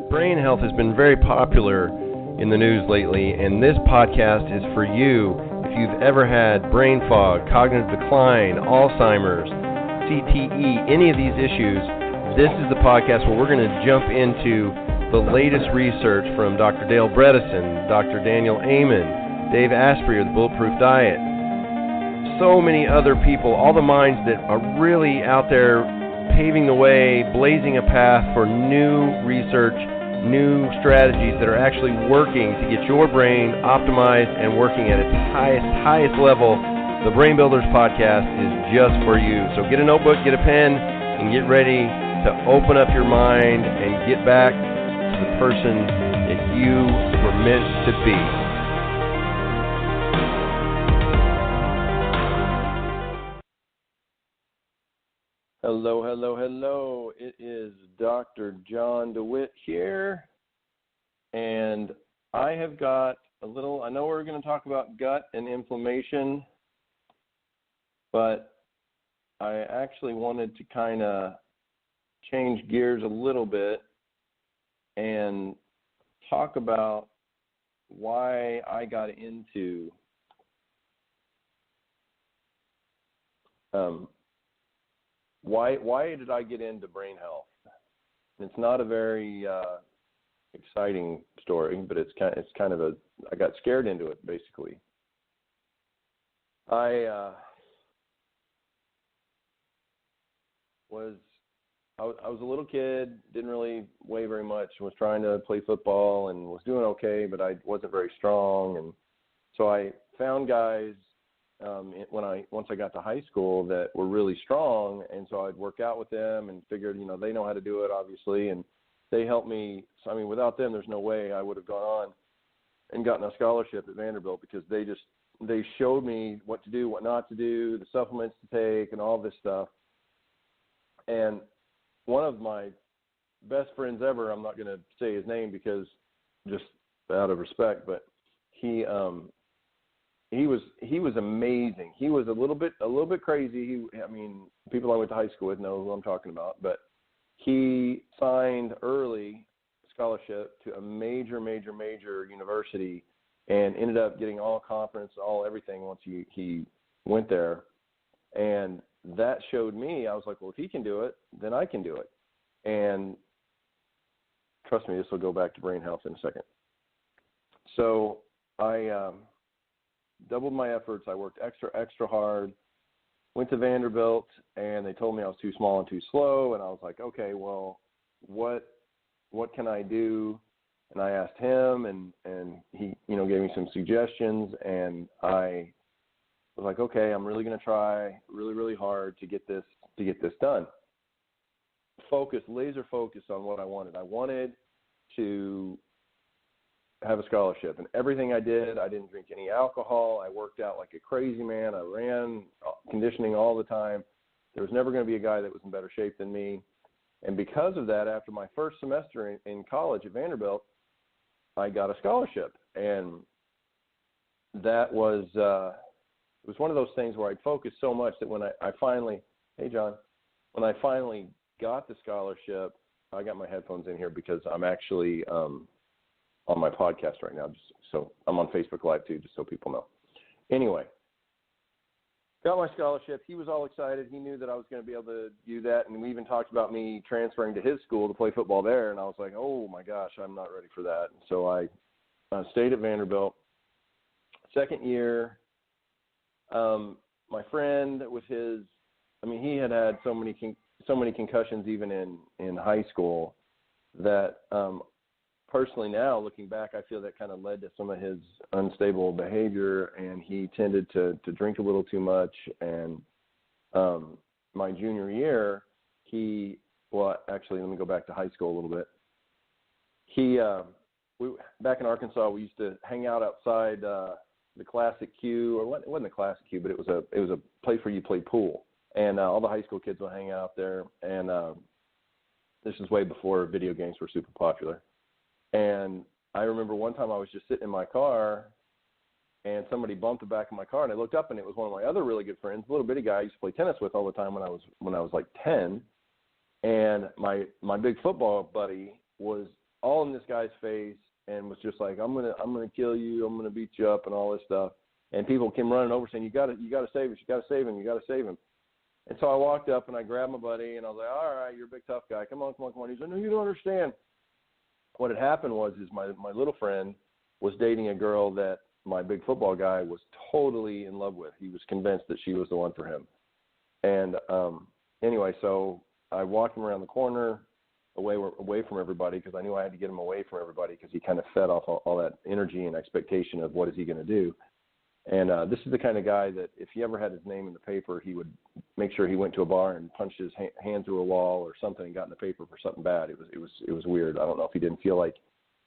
Brain health has been very popular in the news lately, and this podcast is for you if you've ever had brain fog, cognitive decline, Alzheimer's, CTE, any of these issues. This is the podcast where we're going to jump into the latest research from Dr. Dale Bredesen, Dr. Daniel Amen, Dave-Asprey of the Bulletproof Diet, so many other people, all the minds that are really out there paving the way, blazing a path for new research, new strategies that are actually working to get your brain optimized and working at its highest level. The Brain Builders podcast is just for you. So get a notebook, get a pen, and get ready to open up your mind and get back to the person that you were meant to be. Hello, hello, hello. It is Dr. John DeWitt here, and I have got I know we're going to talk about gut and inflammation, but I actually wanted to kind of change gears a little bit and talk about why I got into Why did I get into brain health? It's not a very exciting story, but it's kind of I got scared into it basically. I was a little kid, didn't really weigh very much, was trying to play football and was doing okay, but I wasn't very strong, and so I found guys once I got to high school that were really strong, and so I'd work out with them and figured, they know how to do it, obviously, and they helped me. So, without them, there's no way I would have gone on and gotten a scholarship at Vanderbilt, because they showed me what to do, what not to do, the supplements to take, and all this stuff. And one of my best friends ever, I'm not going to say his name because just out of respect, but he was amazing. He was a little bit crazy. People I went to high school with know who I'm talking about, but he signed early scholarship to a major university and ended up getting all conference, all everything once he went there. And that showed me, I was like, well, if he can do it, then I can do it. And trust me, this will go back to brain health in a second. So I doubled my efforts. I worked extra hard, went to Vanderbilt, and they told me I was too small and too slow. And I was like, okay, well, what can I do? And I asked him, and he, gave me some suggestions, and I was like, okay, I'm really going to try really hard to get this done. Laser focus on what I wanted. I wanted to have a scholarship, and everything I did, I didn't drink any alcohol. I worked out like a crazy man. I ran conditioning all the time. There was never going to be a guy that was in better shape than me. And because of that, after my first semester in college at Vanderbilt, I got a scholarship. And that was it was one of those things where I'd focused so much that when I finally, hey John, when I finally got the scholarship, I got my headphones in here because I'm actually on my podcast right now, just so I'm on Facebook Live too, just so people know. Anyway, got my scholarship. He was all excited. He knew that I was going to be able to do that, and we even talked about me transferring to his school to play football there, and I was like, oh my gosh, I'm not ready for that. And so I stayed at Vanderbilt. Second year, my friend with his, he had so many concussions even in high school that personally now, looking back, I feel that kind of led to some of his unstable behavior, and he tended to drink a little too much. And my junior year, actually, let me go back to high school a little bit. Back in Arkansas, we used to hang out outside the Classic Q, or it wasn't the Classic Q, but it was a place where you played pool, and all the high school kids would hang out there. And this is way before video games were super popular. And I remember one time I was just sitting in my car, and somebody bumped the back of my car, and I looked up, and it was one of my other really good friends, a little bitty guy I used to play tennis with all the time when I was like 10. And my big football buddy was all in this guy's face and was just like, I'm gonna kill you, I'm gonna beat you up and all this stuff. And people came running over saying, you gotta save us, you gotta save him, you gotta save him. And so I walked up and I grabbed my buddy and I was like, all right, you're a big tough guy, come on. He's like, no, you don't understand. What had happened was my little friend was dating a girl that my big football guy was totally in love with. He was convinced that she was the one for him. And anyway, so I walked him around the corner away from everybody because I knew I had to get him away from everybody because he kind of fed off all that energy and expectation of what is he going to do. And this is the kind of guy that if he ever had his name in the paper, he would make sure he went to a bar and punched his hand through a wall or something and got in the paper for something bad. It was weird. I don't know if he didn't feel like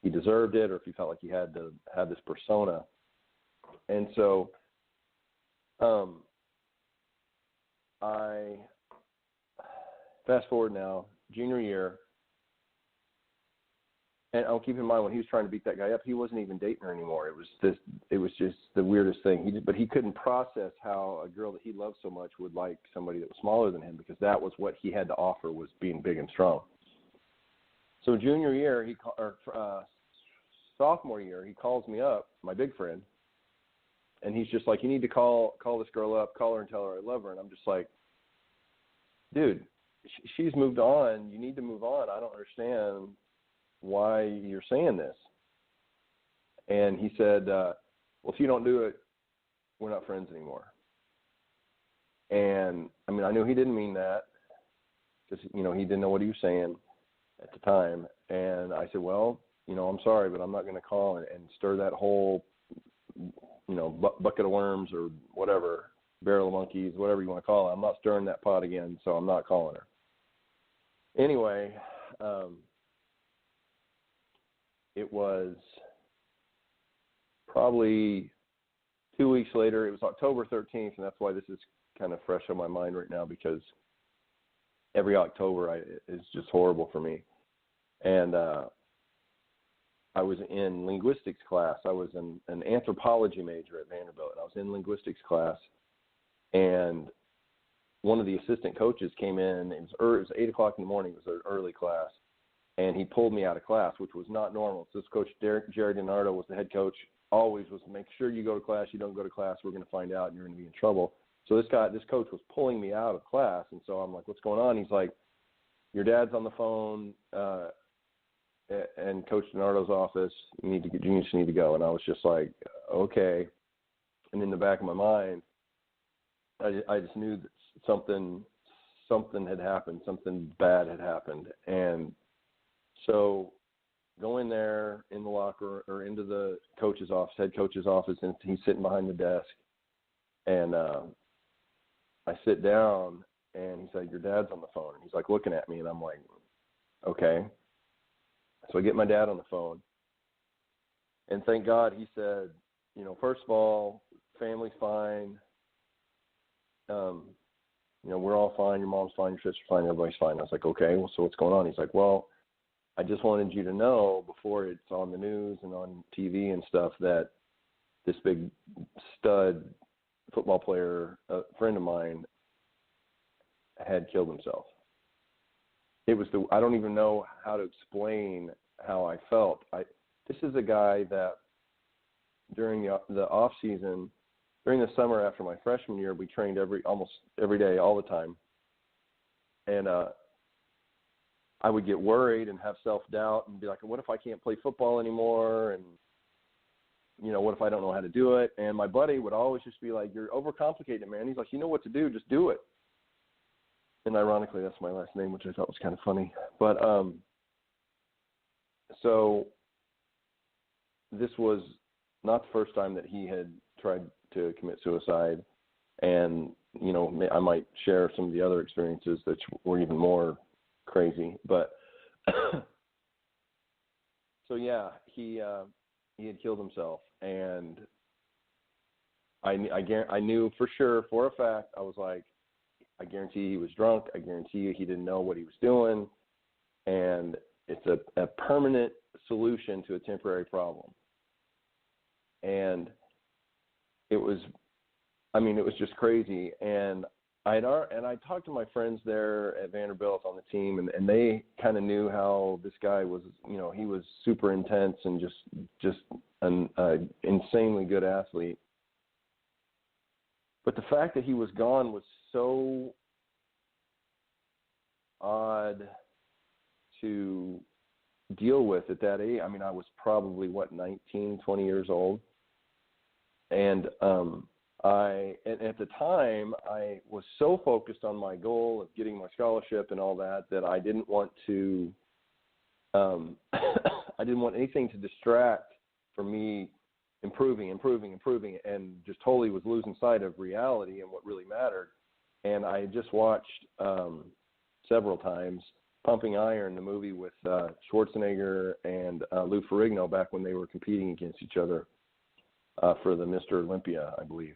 he deserved it or if he felt like he had to have this persona. And so I fast forward now, junior year, and I'll keep in mind when he was trying to beat that guy up, he wasn't even dating her anymore. It was just the weirdest thing. But he couldn't process how a girl that he loved so much would like somebody that was smaller than him because that was what he had to offer was being big and strong. So junior year, sophomore year, he calls me up, my big friend, and he's just like, you need to call this girl up, call her and tell her I love her. And I'm just like, dude, she's moved on. You need to move on. I don't understand why you're saying this. And he said, well, if you don't do it, we're not friends anymore. And I mean, I knew he didn't mean that because, he didn't know what he was saying at the time. And I said, well, I'm sorry, but I'm not going to call and stir that whole, bucket of worms or whatever, barrel of monkeys, whatever you want to call it. I'm not stirring that pot again, so I'm not calling her. Anyway, it was probably 2 weeks later. It was October 13th, and that's why this is kind of fresh on my mind right now because every October is just horrible for me. And I was in linguistics class. I was an anthropology major at Vanderbilt, and I was in linguistics class. And one of the assistant coaches came in. It was 8 o'clock in the morning. It was an early class. And he pulled me out of class, which was not normal. So this coach, Jared DiNardo, was the head coach, always was make sure you go to class. You don't go to class, we're going to find out and you're going to be in trouble. So this coach was pulling me out of class. And so I'm like, what's going on? He's like, your dad's on the phone and Coach DiNardo's office. You just need to go. And I was just like, okay. And in the back of my mind, I just knew that something had happened, something bad had happened. And so go in there in the locker or into the coach's office, head coach's office, and he's sitting behind the desk. And I sit down, and he's like, your dad's on the phone. And he's like looking at me, and I'm like, okay. So I get my dad on the phone. And thank God he said, first of all, family's fine. We're all fine. Your mom's fine. Your sister's fine. Everybody's fine. I was like, okay, well, so what's going on? He's like, well, I just wanted you to know before it's on the news and on TV and stuff that this big stud football player, a friend of mine, had killed himself. It was I don't even know how to explain how I felt. This is a guy that during the off season, during the summer after my freshman year, we trained almost every day, all the time. And I would get worried and have self-doubt and be like, what if I can't play football anymore? And, what if I don't know how to do it? And my buddy would always just be like, you're overcomplicating it, man. He's like, you know what to do, just do it. And ironically, that's my last name, which I thought was kind of funny. But so this was not the first time that he had tried to commit suicide. And, I might share some of the other experiences that were even more crazy. But so, yeah, he had killed himself. And I knew for sure, for a fact, I was like, I guarantee he was drunk. I guarantee you he didn't know what he was doing. And it's a permanent solution to a temporary problem. And it was just crazy. And I talked to my friends there at Vanderbilt on the team, and they kind of knew how this guy was. He was super intense and just an insanely good athlete. But the fact that he was gone was so odd to deal with at that age. I mean, I was probably 19, 20 years old, and at the time I was so focused on my goal of getting my scholarship and all that I didn't want to I didn't want anything to distract from me improving, and just totally was losing sight of reality and what really mattered. And I just watched several times Pumping Iron, the movie with Schwarzenegger and Lou Ferrigno, back when they were competing against each other for the Mr. Olympia, I believe.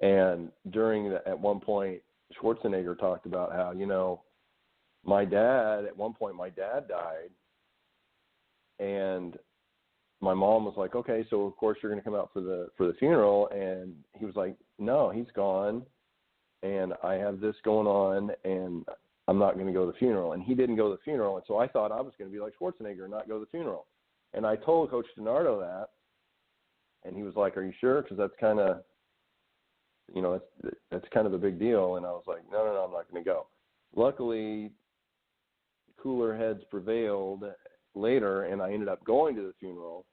And at one point, Schwarzenegger talked about how, my dad died, and my mom was like, okay, so of course you're going to come out for the funeral. And he was like, no, he's gone, and I have this going on, and I'm not going to go to the funeral. And he didn't go to the funeral, and so I thought I was going to be like Schwarzenegger and not go to the funeral. And I told Coach DiNardo that, and he was like, are you sure? Because that's kind of, that's kind of a big deal. And I was like, no, I'm not going to go. Luckily, cooler heads prevailed later, and I ended up going to the funeral,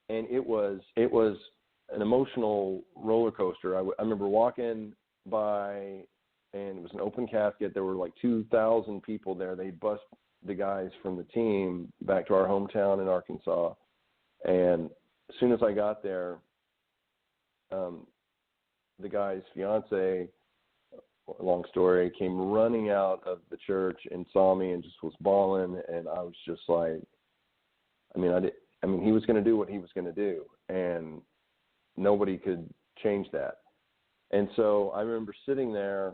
and it was an emotional roller coaster. I remember walking by, and it was an open casket. There were like 2,000 people there. They bussed the guys from the team back to our hometown in Arkansas, and as soon as I got there, the guy's fiance, long story, came running out of the church and saw me and just was bawling, and I was just like, he was going to do what he was going to do, and nobody could change that. And so I remember sitting there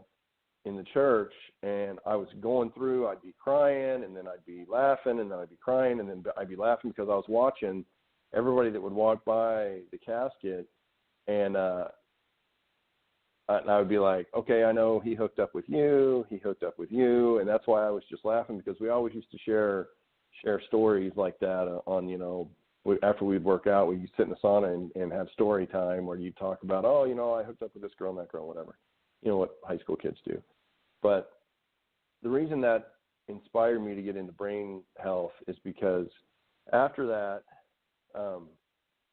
in the church, and I was going through, I'd be crying, and then I'd be laughing, and then I'd be crying, and then I'd be laughing because I was watching everybody that would walk by the casket, and I would be like, okay, I know he hooked up with you, and that's why I was just laughing, because we always used to share stories like that on, after we'd work out, we'd sit in the sauna and have story time where you'd talk about, I hooked up with this girl and that girl, whatever, what high school kids do. But the reason that inspired me to get into brain health is because after that,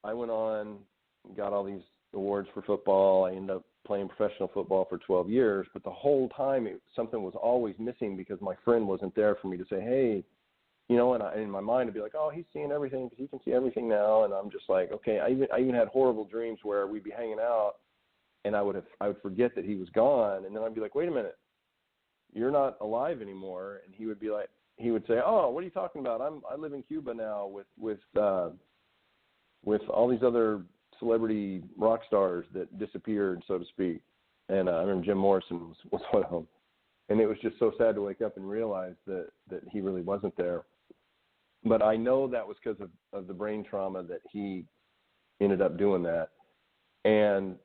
I went on and got all these awards for football. I ended up playing professional football for 12 years, but the whole time something was always missing because my friend wasn't there for me to say, hey, and in my mind I'd be like, he's seeing everything because he can see everything now. And I'm just like, okay, I even had horrible dreams where we'd be hanging out and I would forget that he was gone. And then I'd be like, wait a minute, you're not alive anymore. And he would say, what are you talking about? I live in Cuba now with all these other celebrity rock stars that disappeared, so to speak. And I remember Jim Morrison was one of them. And it was just so sad to wake up and realize that he really wasn't there. But I know that was because of the brain trauma that he ended up doing that. And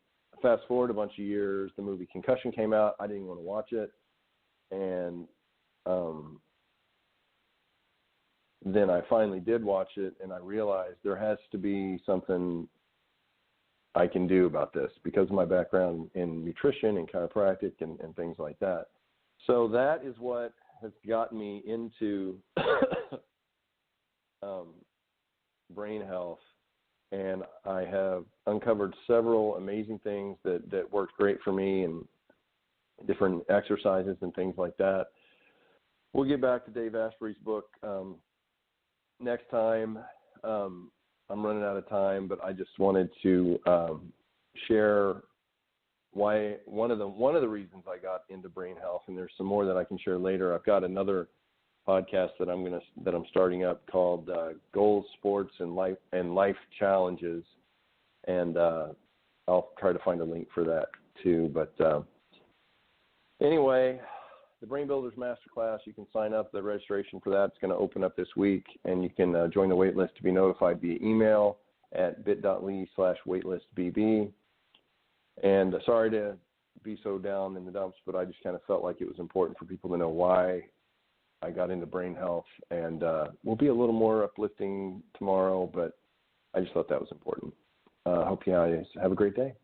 fast forward a bunch of years, the movie Concussion came out. I didn't want to watch it. And then I finally did watch it, and I realized there has to be something I can do about this because of my background in nutrition and chiropractic and things like that. So that is what has gotten me into brain health, and I have uncovered several amazing things that worked great for me and different exercises and things like that. We'll get back to Dave Asprey's book next time. I'm running out of time, but I just wanted to share why one of the reasons I got into brain health, and there's some more that I can share later. I've got another podcast that I'm starting up called Goals, Sports, and Life Challenges, and I'll try to find a link for that too. But anyway, the Brain Builders Masterclass, you can sign up. The registration for that's going to open up this week, and you can join the waitlist to be notified via email at bit.ly/waitlistbb. And sorry to be so down in the dumps, but I just kind of felt like it was important for people to know why I got into brain health, and we'll be a little more uplifting tomorrow, but I just thought that was important. Hope you guys have a great day.